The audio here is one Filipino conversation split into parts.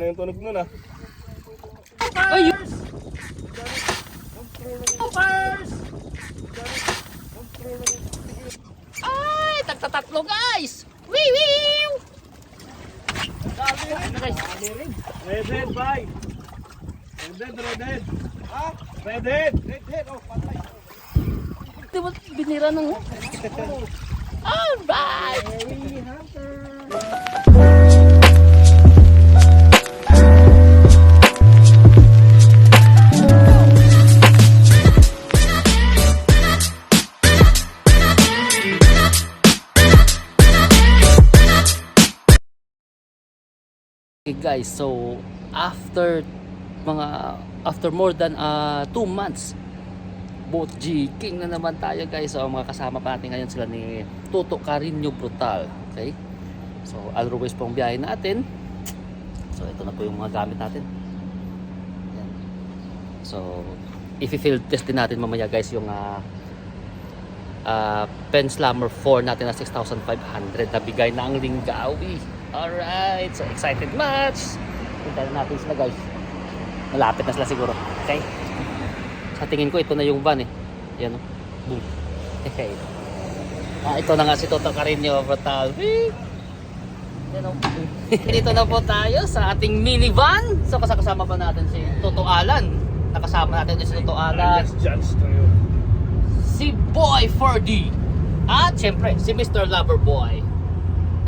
Na yung tunog nun ah. Ay! Hoppers! Ay! Tagtatatlo guys! Wee wee! Ano guys? Redhead, bye! Redhead! Ha? Redhead! Oh, patay! Di ba binira ng... Alright! Okay guys, so after more than 2 months, boat jigging na naman tayo guys. So mga kasama pa natin ngayon sila ni Toto Carino Brutal. Okay, so always pong biyahe natin. So ito na po yung mga gamit natin. Yan. So i-field test din natin mamaya guys yung Pen Slammer 4 natin na 6,500 na bigay na ang Lingawi. Alright, so excited much. Hintayin natin sila guys. Malapit na sila siguro. Okay, sa tingin ko ito na yung van eh. Yan o. Boom. Okay. Ito na nga si Toto Carino Brutal. Yan o. Dito na po tayo sa ating minivan. So kasama pa natin si Toto Alan. Nakasama natin si Toto Alan. Si Boy 4D. At syempre si Mr. Loverboy.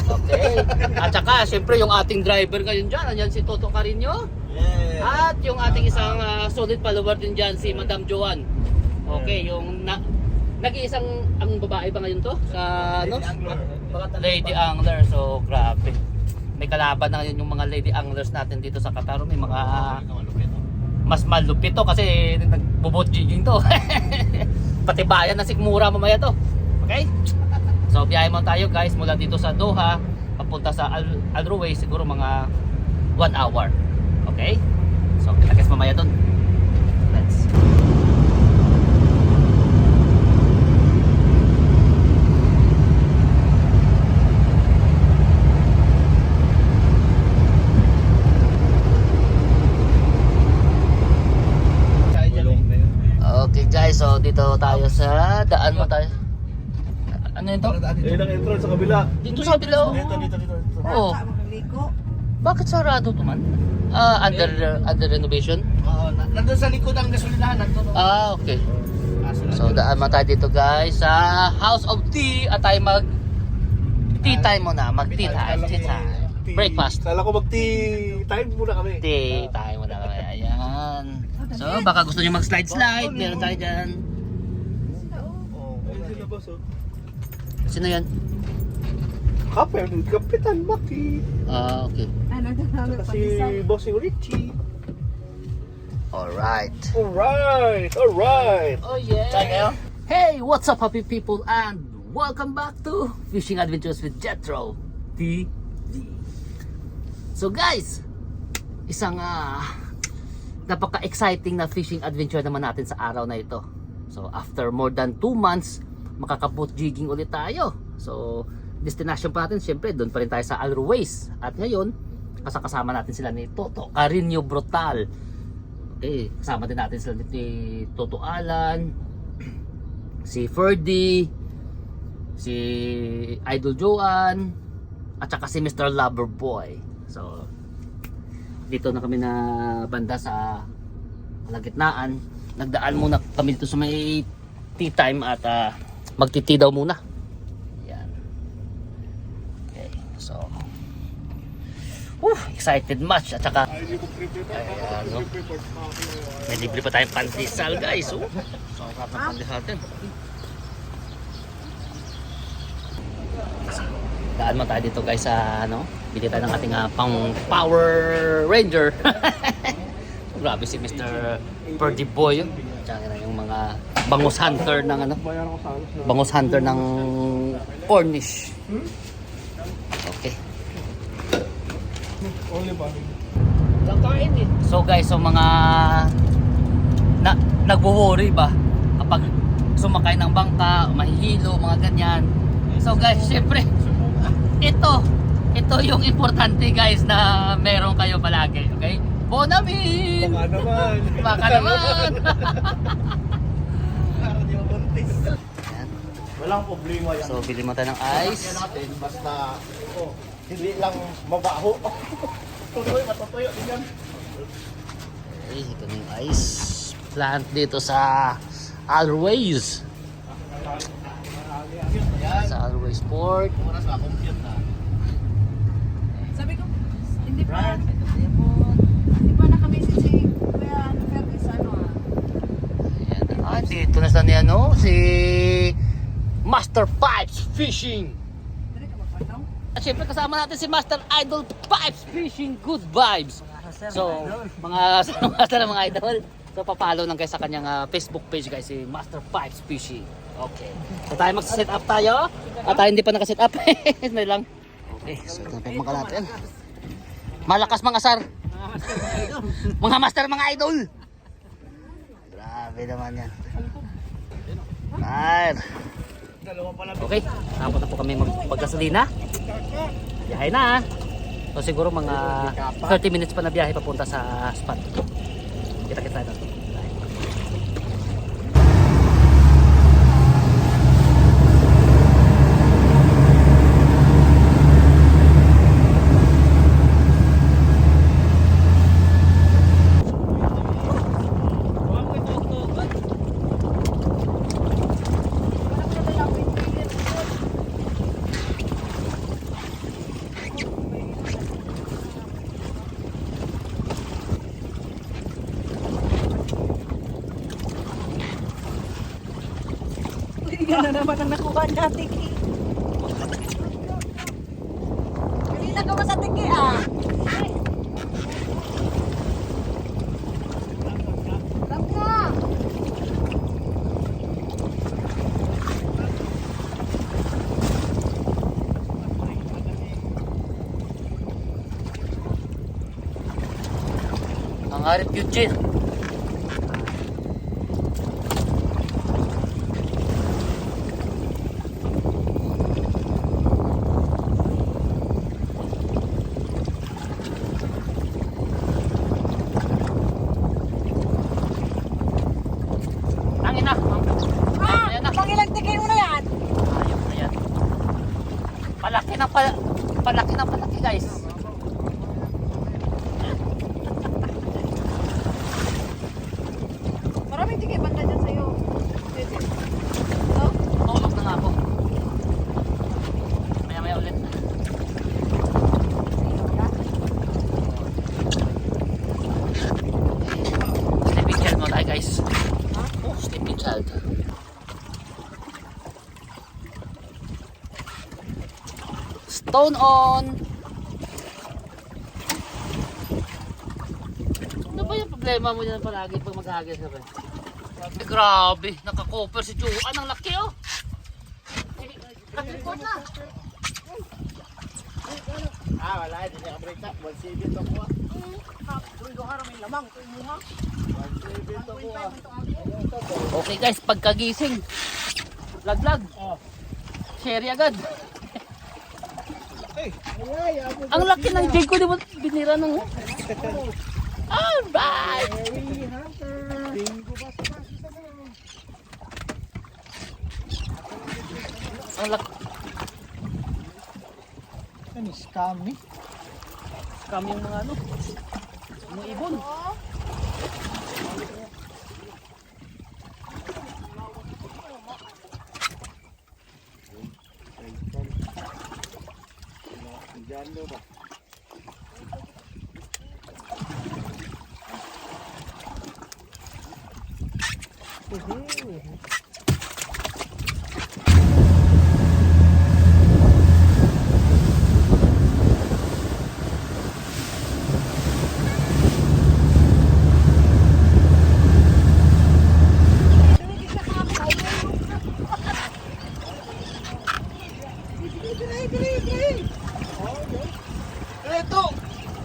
Okay. At saka syempre yung ating driver ngayon dyan. Andyan si Toto Carino. At yung ating isang solid follower din dyan, si Madam Joan. Okay, yung nag-iisang ang babae ba ngayon to? Sa ano? Lady Angler. So grabe. May kalaban na ngayon yung mga Lady Anglers natin dito sa Qatar. May mga mas malupit to kasi nagbubot jigging to. Pati bayan ng Sikmura mamaya to. Okay? So biyahe mo tayo guys mula dito sa Doha papunta sa Al Ruways, siguro mga 1 hour. Okay? So kita-kits mamaya dun. Let's. Okay guys, so dito tayo sa daan mo tayo. Ano ito? Ayun ang entrance sa kabila. Dito sa kabila. Dito. Oo. Bakit sarado to man? Under renovation? Oo, nandun sa likod ang gasolinahan, nandun. Okay. So daan mo tayo dito guys sa House of Tea at tayo mag tea time muna, mag tea time. Breakfast. Kala ko mag-tea time muna kami. Tea time muna kami. Ayan. So baka gusto niyo mag slide, meron tayo dyan. Ayun sila boss oh. Sino yan? Kapitan Maki. Okay. Saka si Bossing Richie. Alright. Alright. Oh yeah. Hey, what's up happy people and welcome back to Fishing Adventures with Jetro TV. So guys, isang napaka-exciting na fishing adventure naman natin sa araw na ito. So after more than 2 months, makaka-boat jigging ulit tayo. So destination pa natin, syempre doon pa rin tayo sa Al Ruways. At ngayon, kasama natin sila ni Toto Carino Brutal. Okay, kasama din natin sila ni Toto Alan, si Ferdy, si Idol Joan, at saka si Mr. Loverboy. So dito na kami na banda sa kalagitnaan. Nagdaan muna kami dito sa may tea time at magti-tea daw muna. Yan. Okay, so excited much at saka ayan, no? May libre pa tayong pandesal guys. So sarap ng pandesal natin. Daan mo tayo dito guys sa ano, bili tayo ng ating pang Power Ranger. Grabe si Mr. Birdie Boy. Tsaka yung mga bangus hunter ng ano, bangus hunter ng Cornish. Okay. So guys, so mga nagwo-worry ba kapag sumakay ng bangka, mahihilo, mga ganyan. So guys, syempre ito ito yung importante guys na meron kayo palagi, okay? Bonamit! Baka naman. Baka naman! Para di mabuntis. Walang problema yan. So, bili mo tayo ng ice. Yan natin, basta hindi lang mabaho. Tuloy, matutuyo din yan. Okay, ito na yung ice plant dito sa Always. Sa Always Port. Oras na, compute na. Sabi ko, hindi pa. Hindi pa naka-message si Kuya Fergus, ano ah. Ayan. Ah, dito na sa niya, no? Si Master Pipes Fishing. Dali ka magpatong. At syempre kasama natin si Master Idol Pipes Fishing. Good vibes. So, mga sa mga idol. So, papalo lang guys sa kanyang Facebook page guys, si Master Pipes Fishing. Okay. So, tayo magsa-set up tayo. At tayo hindi pa naka-set up. May lang. Okay, so ito na po mga natin. Malakas mga sar. Mga master, mga idol. Grabe naman yan. Right. Okay, tapos na po kami magpagasolina. Biyahe na. So siguro mga 30 minutes pa na biyahe papunta sa spot. Kita-kita tayo. Yan na naman ang nakuha niya, Tiki. Kanina ka ba sa Tiki ah? Lang ka! Ang harip Eugene. Angin na. Ayan na. Pangilang Tiki mo na yan? Ayos na yan. Palaki ng palaki guys. Maraming Tiki banda dyan sa'yo. Pwede. No? Tulog na nga ako. Maya ulit. Sleeping child mo tayo guys. Oh, sleeping child. Stone on! Ano ba yung problema mo dyan palagi pag mag-agis ka ba? Grabe, naka-cover si Joan. Ang laki oh! Nakikot na! Wala, hindi niya ka-break up. 1.7 to ko. Okay guys, pagkagising, laglag, share agad. Ang laki ng jig ko, di ba binira ng... Alright! Ang laki. Ano, scam eh? Scam yung mga ano, mga ibon.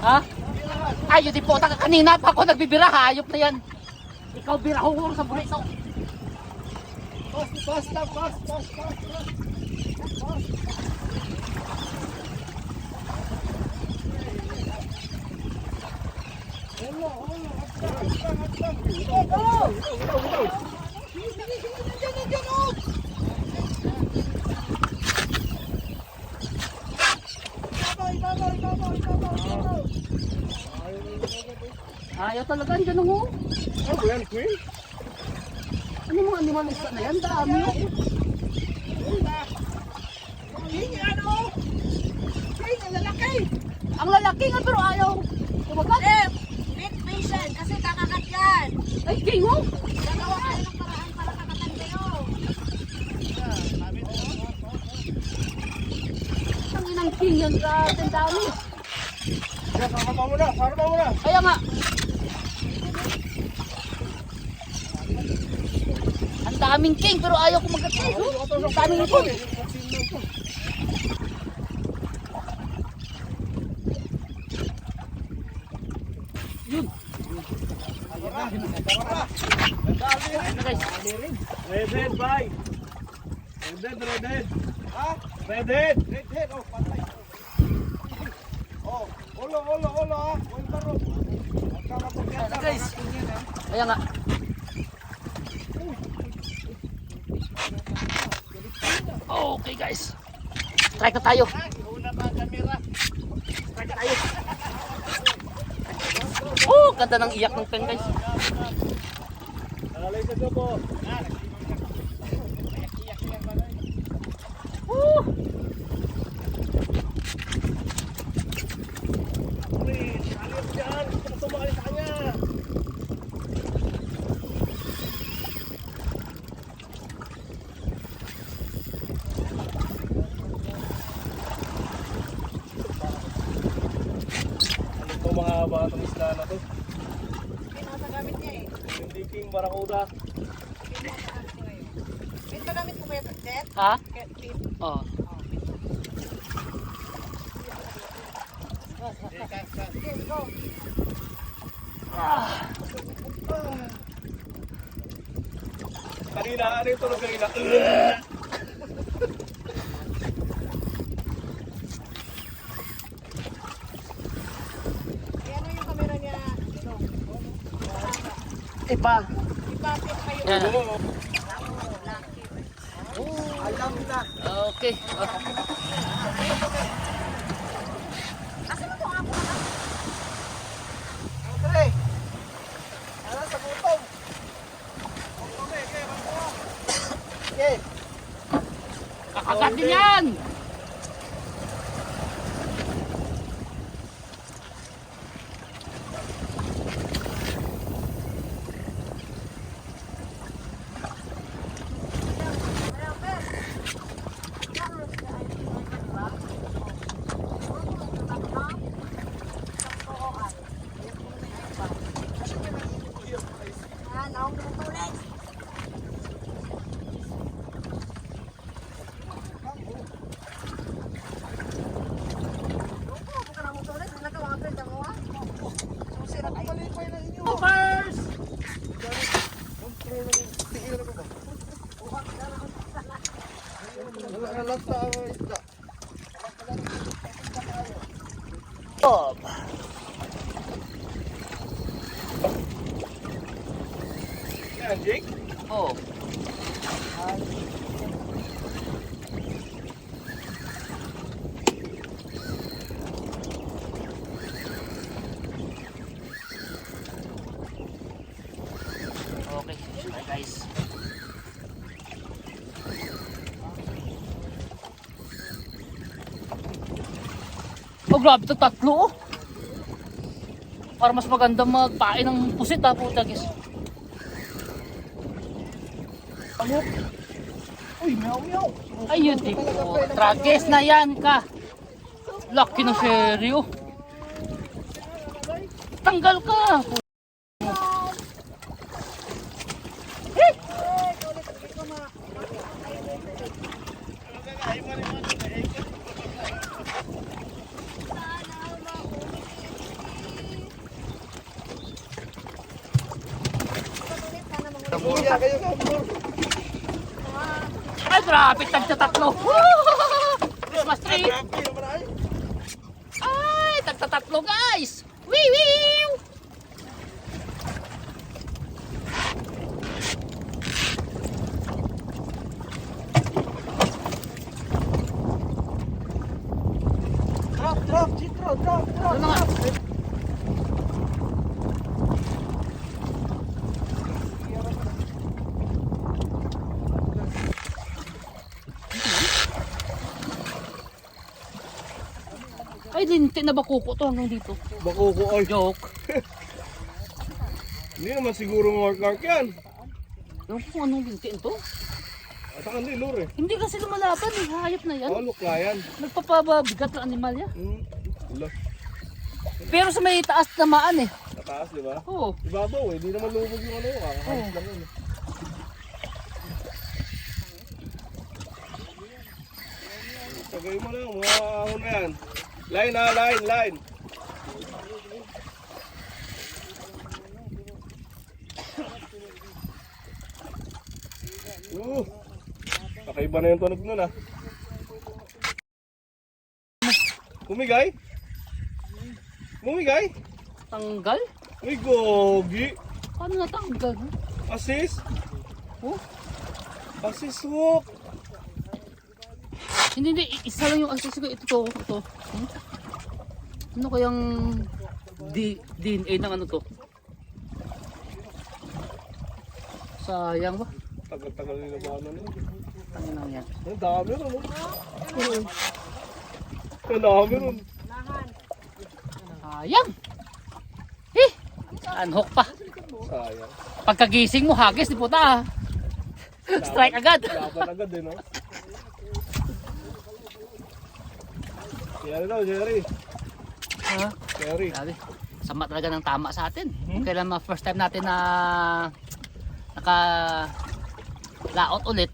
Ha? Ay, di po, kanina pa ako nagbibira, hayop na yan. Ikaw biraho ko sa burito. Fast lang, fast. Ayaw talaga, andyan ako. Ano ba yan, Queen? Ano mga animal isda na yan? Dami oh. Ang lalaki nga pero ayaw. Kumagat. Big patient kasi kakagat yan. Ay, king oh. Gagawa kayo ng paraan para kakatan kayo. Ang inang king yan sa ating dami. Sarap mo na, sarap mo na. Kaya nga. Ang daming king pero ayaw kumagat. Ang daming ipon. Yun. Ano guys? Redhead, bye. Redhead. Ha? Redhead. Redhead, oh, patay. Oh, ulo, ha. Huwag baro. Ano guys? Kaya nga. Okay guys. Strike na tayo. Una pa ang kamera. Strike na tayo. Oh, ganda ng iyak ng pen guys. Alay sa dobo. Oh. Alis dyan. Tumali sa kanya. Ano po mga batang isla na to? Pinasagamit niya eh. Hindi king barakuda. Pinasagamit niya ngayon. Pinasagamit mo ba yung jet? Ha? Pin? Oh. Sige, go. Kanina, ano yung tunog kanina? Eh, ano yung camera niya? Ito. Iba. Ipapit kayo. Yan. Alam na. Okay. Asan mo ito ako? Andre! Ano sa butong? Okay. Kakagat din yan. Ah, naong tumutulis. Bukan ang mutulis, ano ka mga friend mo ha? Susira tayo. First. Bob. Yan, Jake. Oh. Okay, bye guys. Oh, grabe ito, tatlo oh. Para mas maganda magpain ng pusit ha, puta guys. Uy, meow. Ayun, tipo. Tragis na yan ka. Lucky na seryo. Tanggal ka. Ay, grabe, tagtatatlo. Christmas tree. Ay, tagtatatlo guys. Wee wee. may linti na bakuko to hanggang dito. Bakuko ay. Joke. Hindi naman siguro mark yan. Ewan ko kung anong linti ito. At saka hindi lure. Hindi kasi lumalaban eh. Hayop na yan. Oh, lukla yan. Nagpapabigat ng animal yan. Wala. Pero sa may taas tamaan eh. Nataas, di ba? Oo. Ibabaw eh. Di naman lubog yung ano yun. Kakahayos lang yun. Tagay mo lang. Mga ahon na yan. Line ha, line. Kakaiba na yung tunog nun ah. Bumigay? Tanggal? Uy, gogi. Paano natanggal? Assist? Oh? Assist hook. Hindi. Isa lang yung assist ko. Ito. Ano kayang DNA ng ano to? Sayang ba? Tagal-tagal nila ba ano? Ano lang yan? Ang dami ron. Ang dami ron. Sayang! Unhook pa. Sayang. Pagkagising mo, hagis, di puta. Strike agad. Laban agad eh, no? Jerry daw, Jerry. Ha? Jerry. Grabe. Sama talaga ng tama sa atin. Kailan first time natin na naka-laot ulit.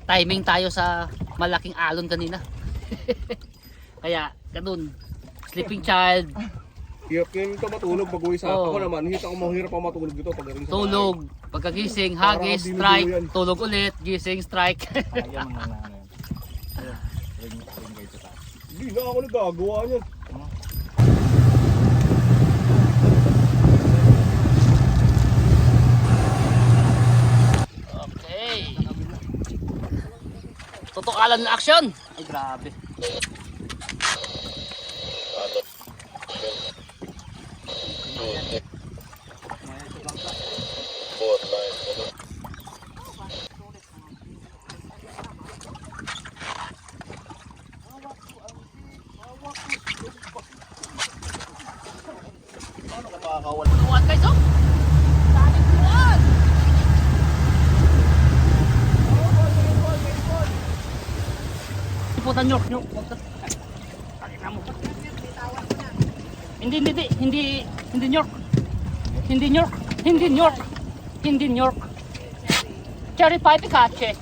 Timing tayo sa malaking alon kanina. Kaya, ganun. Sleeping child, Hirap ngayon ito matulog pag uwi sa Oo. ako naman. Hita ko mahirap pa matulog dito pag rin sa tulog, pagkagising, hagis, Parang strike, binubuo yan. tulog ulit, gising, strike. Ayan mga ano yan. Ring kayo sa taas. Hindi na ako nagagawa niyan. Okay. Tutukalan na action. Ay grabe. Tuwan guys, oh. Daming tuwan. Iputan nyo. Pakita mo. Hindi New York. Hindi New York. Cherry pie picache.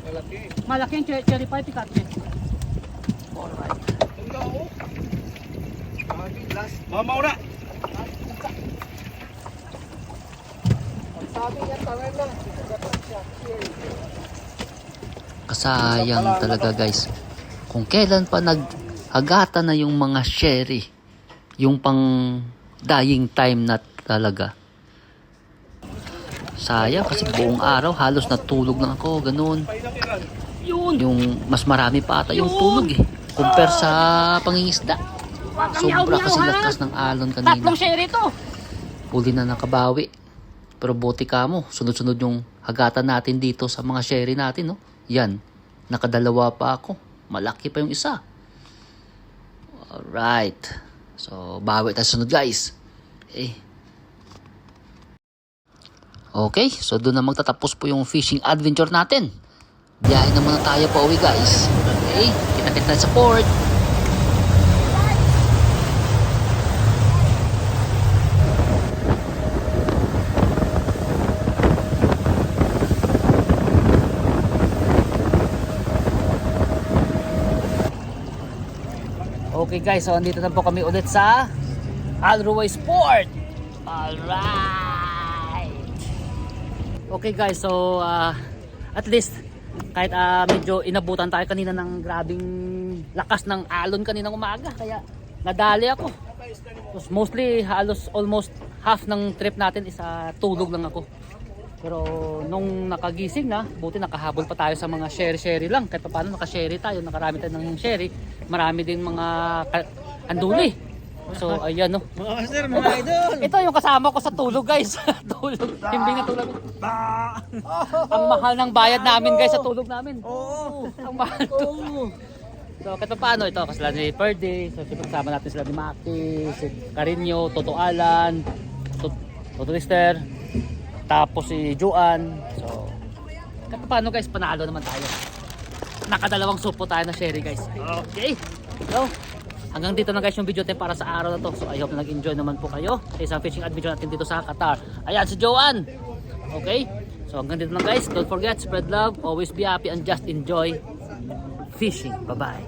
Malaki. Malaking cherry pie picache. Alright. Mama una. Kasayang talaga guys. Kung kailan pa naghagata na yung mga sherry, yung pang dying time na talaga. Sayang kasi buong araw halos natulog lang ako, ganun. Yung mas marami pa ata yung tulog eh. Compare sa pangingisda. Sobra kasi lakas ng alon kanina. Tatlong sherry to. Huli na nakabawi. Pero buti ka mo, sunod-sunod yung hagatan natin dito sa mga sherry natin, no? Yan, nakadalawa pa ako. Malaki pa yung isa. Alright. So, bawi tayo sunod guys. Okay, so doon na magtatapos po yung fishing adventure natin. Biyahe na muna tayo pa uwi guys. Okay, kita-kita sa port. Okay guys, so andito na po kami ulit sa Alroy Sport. Alright. Okay guys, so at least kahit medyo inabutan tayo kanina ng grabing lakas ng alon kaninang umaga, kaya nadali ako. So, mostly halos almost half ng trip natin is tulog lang ako. Pero nung nakagising na, buti nakahabol pa tayo sa mga sherry lang. Kahit paano naka-sherry tayo, nakarami tayo ng sherry. Marami din mga anduli. So ayan no. Mga master, mga idol! Ito yung kasama ko sa tulog guys. Tulog. Himbing na tulog. Ang mahal ng bayad namin guys sa tulog namin. Oo! Ang mahal. So kahit pa paano ito, kasala ni Ferdy, so siyempre kasama natin sila ni Maki, si Carino, Toto Alan, Toto Lister, tapos si Juan. So kahit pa paano guys, panalo naman tayo. Nakadalawang supo tayo na sherry guys. Okay, so hanggang dito na guys yung video natin para sa araw na to. So I hope na nag-enjoy naman po kayo sa isang fishing adventure natin dito sa Qatar. Ayan si Joanne. Okay, so hanggang dito na guys. Don't forget, spread love, always be happy, and just enjoy fishing. Bye bye.